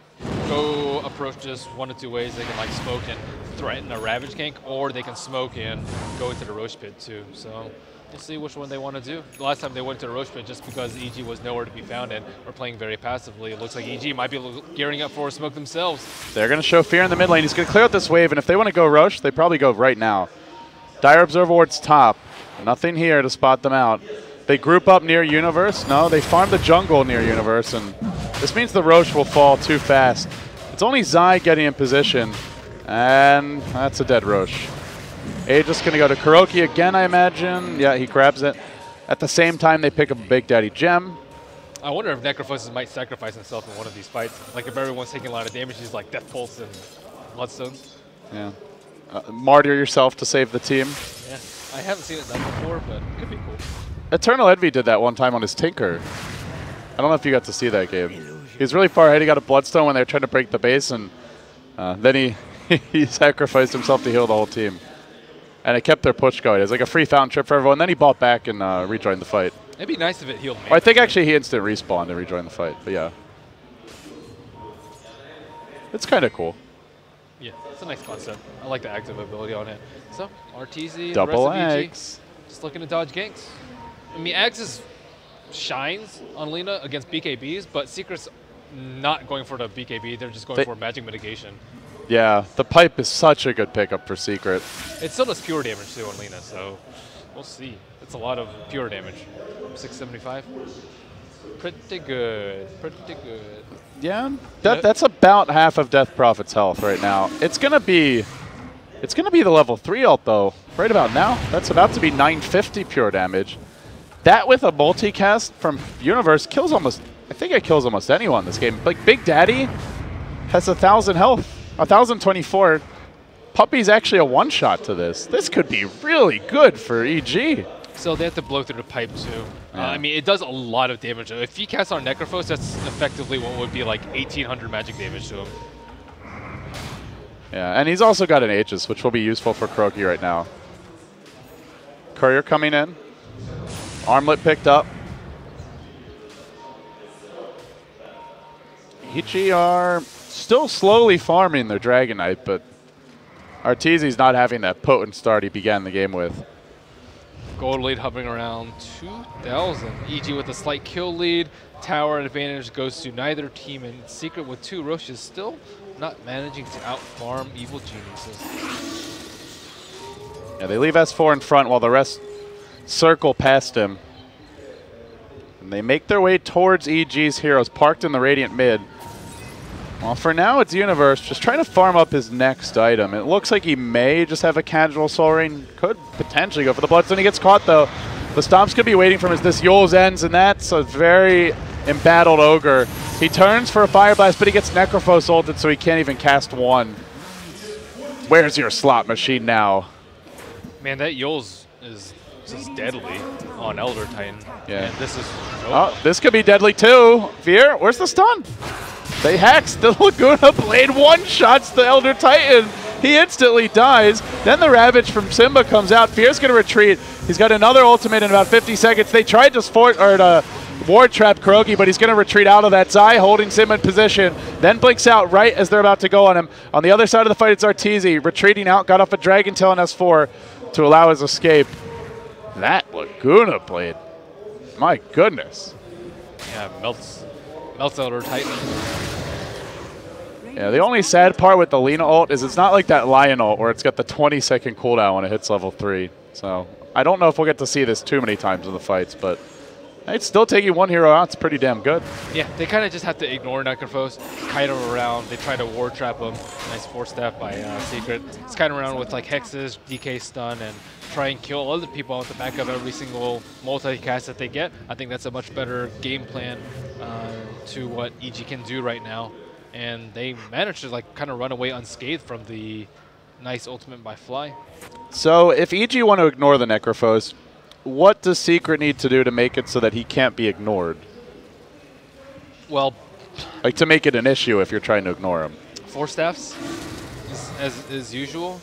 go approach this one of two ways. They can like smoke and threaten a Ravage gank, or they can smoke and go into the Roche Pit too. So we'll see which one they want to do. The last time they went to the Roche Pit just because EG was nowhere to be found and were playing very passively. It looks like EG might be gearing up for a smoke themselves. They're going to show fear in the mid lane. He's going to clear out this wave, and if they want to go Roche, they probably go right now. Dire Observer Ward's top. Nothing here to spot them out. They group up near Universe. No, they farm the jungle near Universe, and this means the Roche will fall too fast. It's only Zai getting in position, and that's a dead Roche. Aegis going to go to Kuroki again, I imagine. Yeah, he grabs it. At the same time, they pick up a Big Daddy Gem. I wonder if Necrophosis might sacrifice himself in one of these fights. Like if everyone's taking a lot of damage, he's like Death Pulse and Bloodstones. Yeah. Martyr yourself to save the team. Yeah, I haven't seen it done before, but it could be cool. Eternal Envy did that one time on his Tinker. I don't know if you got to see that game. He's really far ahead. He got a Bloodstone when they were trying to break the base, and then he sacrificed himself to heal the whole team. And it kept their push going. It was like a free fountain trip for everyone. Then he bought back and rejoined the fight. It'd be nice if it healed me. Well, I think actually he instant respawned and rejoined the fight, but yeah. It's kind of cool. Yeah, it's a nice concept. I like the active ability on it. So, Arteezy, Double the rest of Ags. EG, just looking to dodge ganks. I mean, Ags shines on Lina against BKBs, but Secret's not going for the BKB. They're just going for magic mitigation. Yeah, the pipe is such a good pickup for Secret. It still does pure damage too on Lina, so we'll see. It's a lot of pure damage. 675. Pretty good. Pretty good. Yeah, that's about half of Death Prophet's health right now. It's gonna be the level 3 ult though. Right about now, that's about to be 950 pure damage. That with a multicast from Universe kills almost. I think it kills almost anyone in this game. Like Big Daddy has 1,000 health, 1,024. Puppy's actually a one-shot to this. This could be really good for EG. So they have to blow through the pipe too. Yeah. I mean, it does a lot of damage. If he casts on Necrophos, that's effectively what would be like 1,800 magic damage to him. Yeah, and he's also got an Aegis, which will be useful for Kuroki right now. Courier coming in. Armlet picked up. EG are still slowly farming their Dragon Knight, but Arteezy's not having that potent start he began the game with. Gold lead hovering around 2,000. EG with a slight kill lead. Tower advantage goes to neither team, and Secret with 2 Roches still not managing to outfarm Evil Geniuses. Yeah, they leave S4 in front while the rest circle past him. And they make their way towards EG's heroes, parked in the Radiant mid. Well, for now, it's Universe just trying to farm up his next item. It looks like he may just have a casual Soul Ring. Could potentially go for the Bloodstone. He gets caught, though. The Stomps could be waiting for him as this Yule's ends, and that's a very embattled Ogre. He turns for a Fire Blast, but he gets Necrophos ulted, so he can't even cast one. Where's your slot machine now? Man, that Yule's is just deadly on Elder Titan. Yeah. And this is... Oh, this could be deadly, too. Fear, where's the stun? They hex. The Laguna Blade one-shots the Elder Titan. He instantly dies. Then the Ravage from Simba comes out. Fear's going to retreat. He's got another ultimate in about 50 seconds. They tried to ward trap Kuroki, but he's going to retreat out of that. Zai holding Simba in position. Then blinks out right as they're about to go on him. On the other side of the fight, it's Arteezy. Retreating out, got off a Dragon Tail on S4 to allow his escape. That Laguna Blade. My goodness. Yeah, melts Elder Titan. Yeah, the only sad part with the Lina ult is it's not like that Lion ult where it's got the 20-second cooldown when it hits level 3. So I don't know if we'll get to see this too many times in the fights, but it's still taking one hero out. It's pretty damn good. Yeah, they kind of just have to ignore Necrophos, kite him around. They try to ward trap him. Nice 4-step by Secret. It's kite him around with like hexes, DK stun, and try and kill other people at the back of every single multicast that they get. I think that's a much better game plan to what EG can do right now. And they managed to like kind of run away unscathed from the nice ultimate by Fly. So if EG want to ignore the Necrophos, what does Secret need to do to make it so that he can't be ignored? Well, like to make it an issue if you're trying to ignore him. 4 staffs as usual.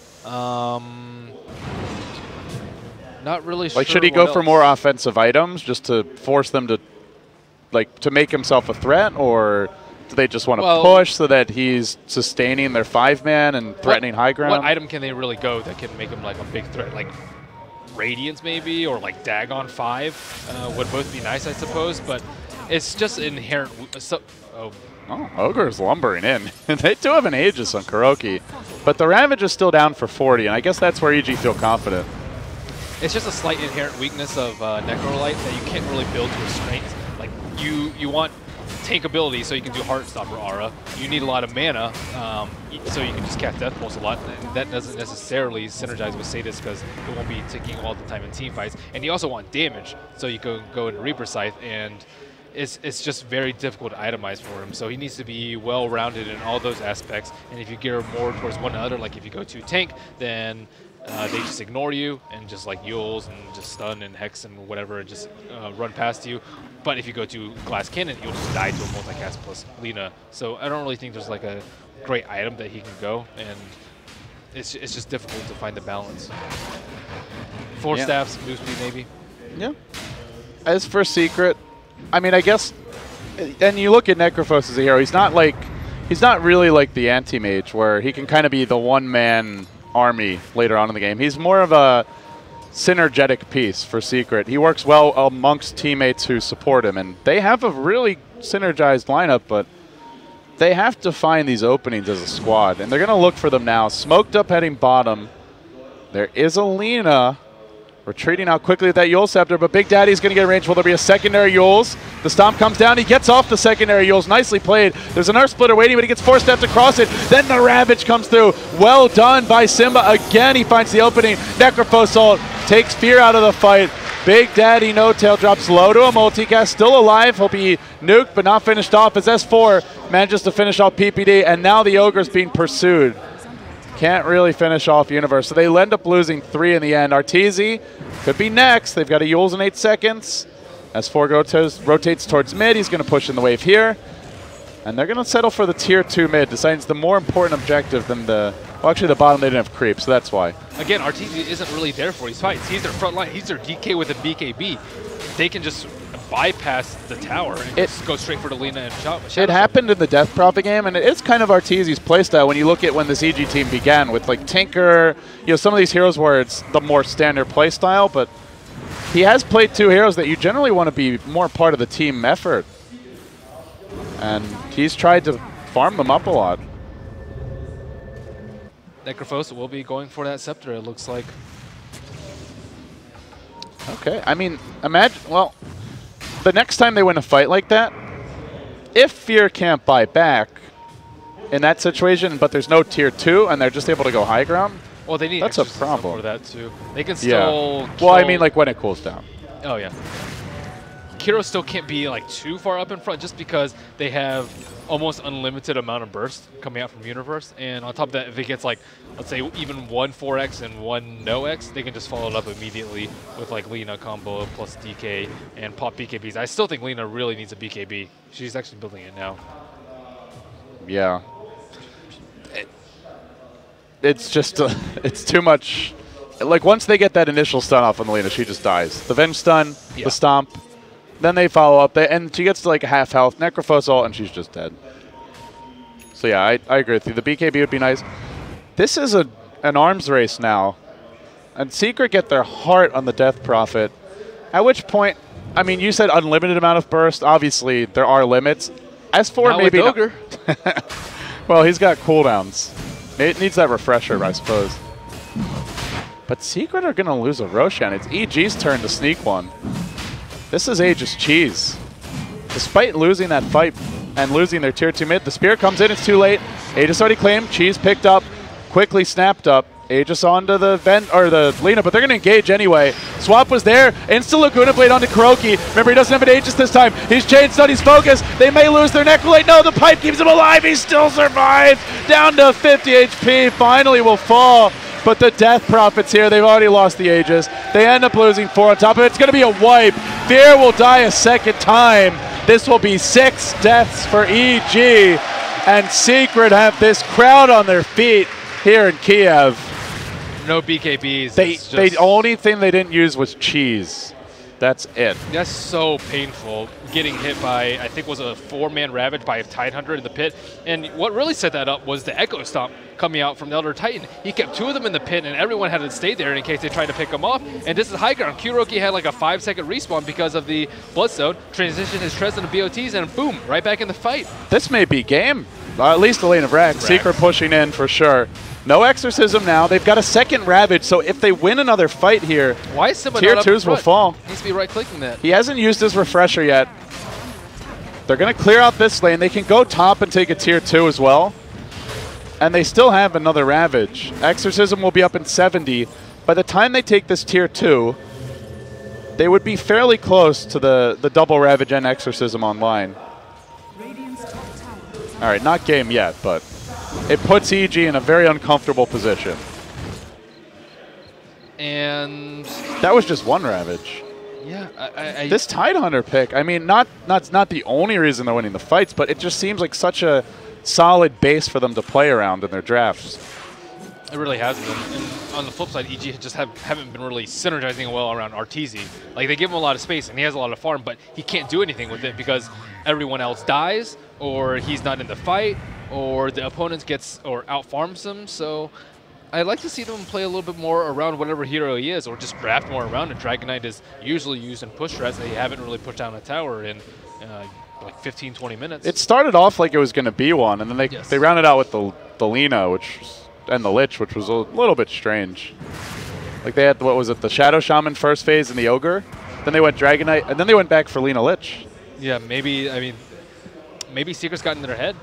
Not really sure. Like, should he go for more offensive items just to force them to, like, to make himself a threat, or do they just want to push so that he's sustaining their 5-man and threatening high ground? What item can they really go that can make him like a big threat? Like Radiance maybe, or like Dagon 5 would both be nice, I suppose. But it's just inherent. Ogre's lumbering in. They do have an Aegis on Kuroki, but the Ravage is still down for 40, and I guess that's where EG feel confident. It's just a slight inherent weakness of Necrolite that you can't really build to his strengths. Like you want tank ability so you can do Heartstopper Aura. You need a lot of mana so you can just cast Death Pulse a lot. And that doesn't necessarily synergize with Sadist because it won't be ticking all the time in team fights. And you also want damage, so you can go into Reaper Scythe, and it's just very difficult to itemize for him. So he needs to be well-rounded in all those aspects. And if you gear more towards one another, like if you go to tank, then they just ignore you and just like Yules and just stun and hex and whatever and just run past you. But if you go to Glass Cannon, you'll just die to a multicast plus Lina. So I don't really think there's like a great item that he can go, and it's just difficult to find the balance. 4 staffs, move speed maybe. Yeah. As for Secret, I mean, I guess, and you look at Necrophos as a hero, he's not really like the anti-mage where he can kind of be the one-man army later on in the game. He's more of a synergetic piece for Secret. He works well amongst teammates who support him, and they have a really synergized lineup, but they have to find these openings as a squad, and they're going to look for them now. Smoked up heading bottom. There is a Lina retreating out quickly with that Yule Scepter, but Big Daddy's going to get range. Will there be a secondary Yules? The Stomp comes down. He gets off the secondary Yules. Nicely played. There's an Earth Splitter waiting, but he gets 4 steps across it. Then the Ravage comes through. Well done by Simba. Again, he finds the opening. Necrophos ult takes Fear out of the fight. Big Daddy No Tail drops low to a multicast. Still alive. Hope he nuked, but not finished off as S4 manages to finish off PPD, and now the Ogre's being pursued. Can't really finish off Universe. So they end up losing 3 in the end. Arteezy could be next. They've got a Yules in 8 seconds. S4 rotates towards mid. He's going to push in the wave here. And they're going to settle for the tier 2 mid, deciding it's the more important objective than the... Well, actually, the bottom, they didn't have creep, so that's why. Again, Arteezy isn't really there for these fights. He's their front line. He's their DK with a BKB. They can just bypass the tower and just go straight for the Lina and Shadow. It happened in the Death Prophet game, and it's kind of Arteezy's playstyle when you look at when this EG team began with like Tinker, some of these heroes where it's the more standard playstyle, but he has played 2 heroes that you generally want to be more part of the team effort. And he's tried to farm them up a lot. Necrophos will be going for that Scepter, it looks like. Okay, I mean, imagine, well, the next time they win a fight like that, if Fear can't buy back in that situation, but there's no tier 2 and they're just able to go high ground, well, they need that's a problem for that too. They can still. Well, I mean, like when it cools down. Oh yeah. Kiro still can't be like too far up in front just because they have almost unlimited amount of burst coming out from Universe, and on top of that, if it gets like, let's say even 1 4x and 1 no x, they can just follow it up immediately with like Lina combo plus DK and pop BKBs. I still think Lina really needs a BKB. She's actually building it now. Yeah. It's just, it's too much. Like once they get that initial stun off on Lina, she just dies. The Venge stun, the stomp, then they follow up, and she gets to like a half health, Necrophos ult, and she's just dead. So yeah, I agree with you. The BKB would be nice. This is an arms race now. And Secret get their heart on the Death Prophet, at which point, I mean, you said unlimited amount of burst. Obviously, there are limits. S4 not maybe with Ogre. Well, he's got cooldowns. It needs that refresher, I suppose. But Secret are going to lose a Roshan. It's EG's turn to sneak one. This is Aegis Cheese. Despite losing that fight and losing their tier 2 mid, the Spear comes in, it's too late. Aegis already claimed, Cheese picked up, quickly snapped up. Aegis onto the Lina, but they're going to engage anyway. Swap was there. Insta Laguna Blade onto Kuroki. Remember, he doesn't have an Aegis this time. He's changed on his focus. They may lose their Necrolate. No, the pipe keeps him alive. He still survives. Down to 50 HP. Finally will fall. But the Death Prophets here, they've already lost the Aegis. They end up losing 4 on top of it. It's going to be a wipe. Fear will die a second time. This will be 6 deaths for EG. And Secret have this crowd on their feet here in Kiev. No BKBs. The only thing they didn't use was Cheese. That's it. That's so painful. Getting hit by, I think was a 4-man Ravage by a Tidehunter in the pit. And what really set that up was the Echo Stomp coming out from the Elder Titan. He kept 2 of them in the pit, and everyone had to stay there in case they tried to pick him off. And this is high ground. Kuroki had like a 5-second respawn because of the Bloodstone. Transitioned his Trez into BOTs, and boom, right back in the fight. This may be game. At least the lane of Rax. Secret pushing in for sure. No Exorcism now. They've got a second Ravage, so if they win another fight here, why is Simba tier not 2s will fall. He needs to be right-clicking that. He hasn't used his refresher yet. They're going to clear out this lane. They can go top and take a tier 2 as well. And they still have another Ravage. Exorcism will be up in 70. By the time they take this tier 2, they would be fairly close to the double Ravage and Exorcism online. All right, not game yet, but it puts EG in a very uncomfortable position. And that was just 1 Ravage. Yeah, this Tidehunter pick, I mean, not the only reason they're winning the fights, but it just seems like such a solid base for them to play around in their drafts. It really has been. And on the flip side, EG just haven't been really synergizing well around Arteezy. Like, they give him a lot of space, and he has a lot of farm, but he can't do anything with it because everyone else dies, or he's not in the fight, or the opponent gets or out-farms him. So I'd like to see them play a little bit more around whatever hero he is, or just draft more around it. Dragon Knight is usually used in push strats. They haven't really pushed down a tower in like 15, 20 minutes. It started off like it was going to be one, and then they rounded out with the Lina, and the Lich, which was a little bit strange. Like they had, what was it, the Shadow Shaman first phase and the Ogre, then they went Dragon Knight, and then they went back for Lina Lich. Yeah, maybe Secret's got in their head.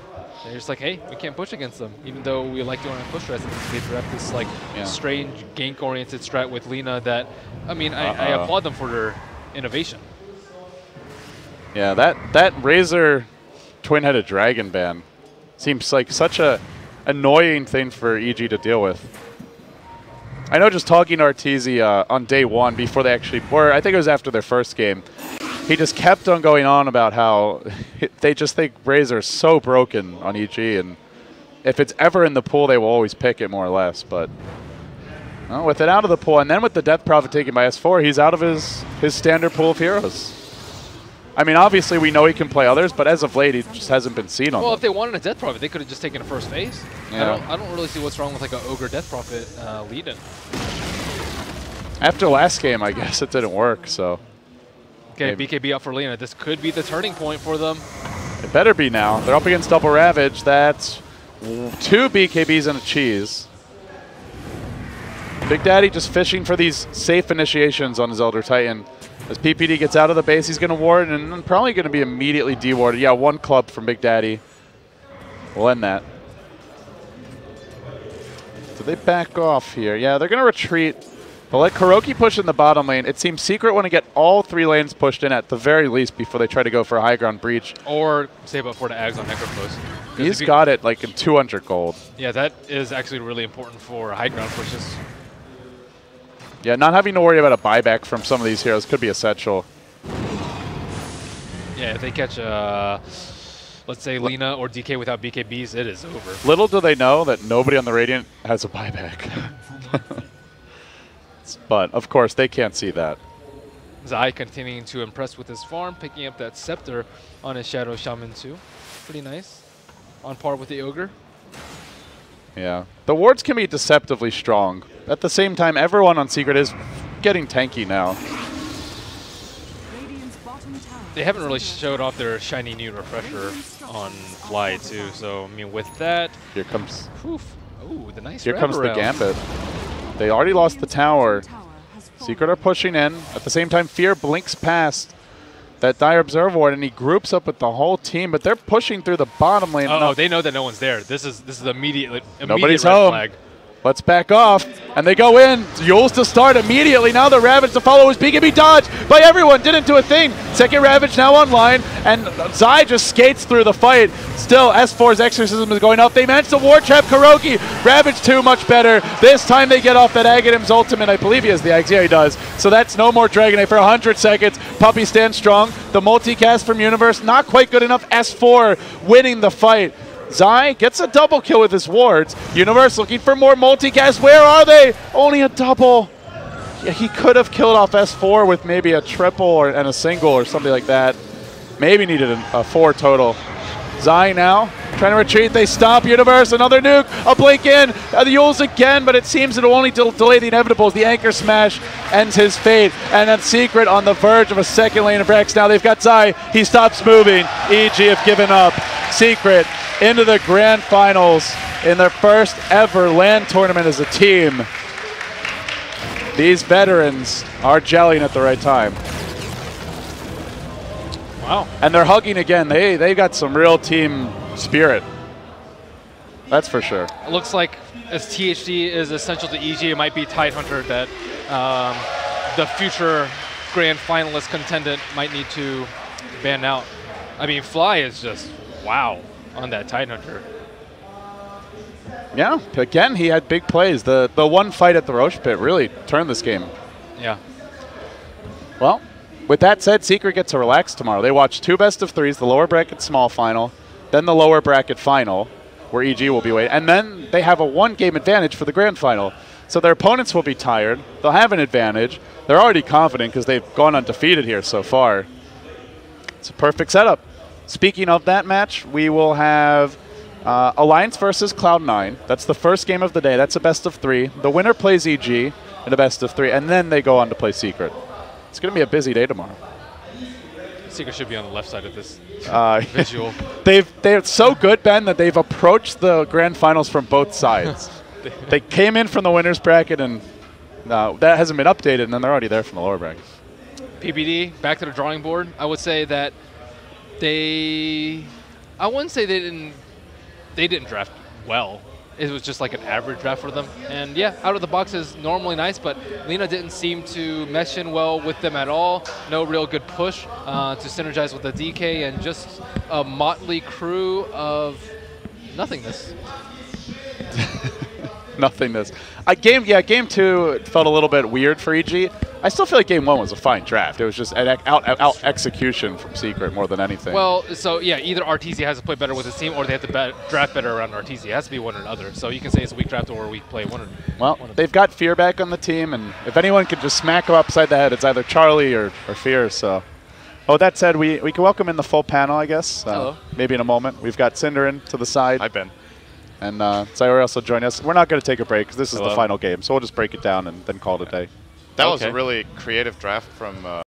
They're just like, hey, we can't push against them, even though we like doing push strats. They draft this like strange gank-oriented strat with Lina that, I mean, I applaud them for their innovation. Yeah, that Razor twin-headed dragon ban seems like such a annoying thing for EG to deal with. I know just talking to Arteezy on day 1 before they actually, or I think it was after their first game, he just kept on going on about how they just think Razor is so broken on EG, and if it's ever in the pool, they will always pick it more or less. But well, with it out of the pool, and then with the Death Prophet taken by S4, he's out of his standard pool of heroes. I mean, obviously we know he can play others, but as of late, he just hasn't been seen on Well, them. if they wanted a Death Prophet, they could have just taken a first phase. Yeah. I don't really see what's wrong with like an Ogre Death Prophet lead-in. After last game, I guess it didn't work, so. Okay, maybe. BKB up for Lena. This could be the turning point for them. It better be now. They're up against Double Ravage. That's 2 BKBs and a cheese. Big Daddy just fishing for these safe initiations on his Elder Titan. As PPD gets out of the base, he's going to ward and probably going to be immediately dewarded. Yeah, 1 club from Big Daddy. We'll end that. Do they back off here? Yeah, they're going to retreat. They'll let Kuroki push in the bottom lane. It seems Secret want to get all 3 lanes pushed in at the very least before they try to go for a high ground breach. Or save up for the Ags on Necropose. He's got it like in 200 gold. Yeah, that is actually really important for high ground pushes. Yeah, not having to worry about a buyback from some of these heroes could be essential. Yeah, if they catch, let's say, Lena or DK without BKBs, it is over. Little do they know that nobody on the Radiant has a buyback. But, of course, they can't see that. Zai continuing to impress with his farm, picking up that Scepter on his Shadow Shaman too. Pretty nice. On par with the Ogre. Yeah. The wards can be deceptively strong. At the same time, everyone on Secret is getting tanky now. They haven't really showed off their shiny new refresher on Fly too, so I mean with that... Here comes... Oof. Ooh, the nice Here comes the wraparound. Gambit. They already lost the tower. Secret are pushing in. At the same time, Fear blinks past that Dire Observer Ward, and he groups up with the whole team, but they're pushing through the bottom lane. Oh, they know that no one's there. This is immediate Nobody's red home. flag. Let's back off. And they go in. Yules to start immediately. Now the Ravage to follow is BKB dodged by everyone. Didn't do a thing. Second Ravage now online. And Zai just skates through the fight. Still, S4's Exorcism is going up. They managed to War Trap Kuroki. Ravage 2 much better. This time they get off that Aghadim's ultimate. I believe he has the Axe. Yeah, he does. So that's no more Dragonite for 100 seconds. Puppy stands strong. The multicast from Universe, not quite good enough. S4 winning the fight. Zai gets a double kill with his wards. Universe looking for more multicast. Where are they? Only a double. Yeah, he could have killed off S4 with maybe a triple and a single or something like that. Maybe needed a 4 total. Zai now trying to retreat. They stop Universe. Another nuke. A blink in. The Yules again, but it seems it'll only delay the inevitable. The Anchor Smash ends his fate. And then Secret on the verge of a second lane of Rex. Now they've got Zai. He stops moving. EG have given up. Secret into the grand finals in their first ever LAN tournament as a team. These veterans are gelling at the right time. Wow. And they're hugging again. They got some real team spirit. That's for sure. It looks like as THD is essential to EG, it might be Tidehunter that the future grand finalist contendant might need to ban out. I mean, Fly is just wow on that Tidehunter. Yeah, again, he had big plays. The one fight at the Roche Pit really turned this game. Yeah. Well, with that said, Secret gets to relax tomorrow. They watch 2 best-of-3s, the lower bracket small final, then the lower bracket final, where EG will be waiting, and then they have a 1-game advantage for the grand final. So their opponents will be tired. They'll have an advantage. They're already confident because they've gone undefeated here so far. It's a perfect setup. Speaking of that match, we will have Alliance versus Cloud9. That's the first game of the day. That's a best-of-3. The winner plays EG in a best-of-3, and then they go on to play Secret. It's going to be a busy day tomorrow. Secret should be on the left side of this visual. They're so good, Ben, that they've approached the grand finals from both sides. They came in from the winner's bracket, and that hasn't been updated, and then they're already there from the lower bracket. PPD, back to the drawing board. I would say that I wouldn't say they didn't draft well. It was just like an average draft for them. And yeah, out of the box is normally nice, but Lena didn't seem to mesh in well with them at all. No real good push to synergize with the DK, and just a motley crew of nothingness. Nothingness. Game 2 felt a little bit weird for EG. I still feel like Game 1 was a fine draft. It was just an out execution from Secret more than anything. Well, so yeah, either Arteezy has to play better with his team, or they have to draft better around Arteezy. It has to be one or the other. So you can say it's a weak draft or a weak play. Well, they've got Fear back on the team, and if anyone could just smack him upside the head, it's either Charlie or Fear. So Oh, that said, we can welcome in the full panel, I guess. Hello. Maybe in a moment. We've got Cinderin to the side. Hi, Ben. And Zyra also join us. We're not going to take a break because this is the final game, so we'll just break it down and then call it a day. That was a really creative draft from